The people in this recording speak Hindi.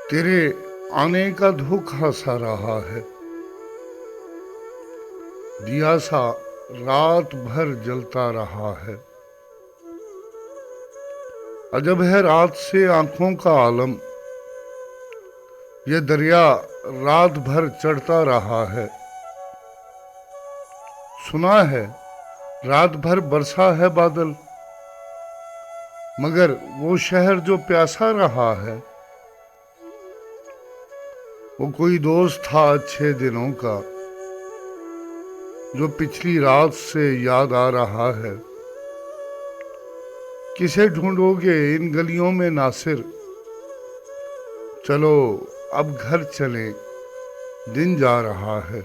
तेरे आने का धोखा सा रहा है, दिया सा रात भर जलता रहा है। अजब है रात से आंखों का आलम, ये दरिया रात भर चढ़ता रहा है। सुना है रात भर बरसा है बादल, मगर वो शहर जो प्यासा रहा है, वो कोई दोस्त था अच्छे दिनों का जो पिछली रात से याद आ रहा है। किसे ढूंढोगे इन गलियों में नासिर, चलो अब घर चलें, दिन जा रहा है।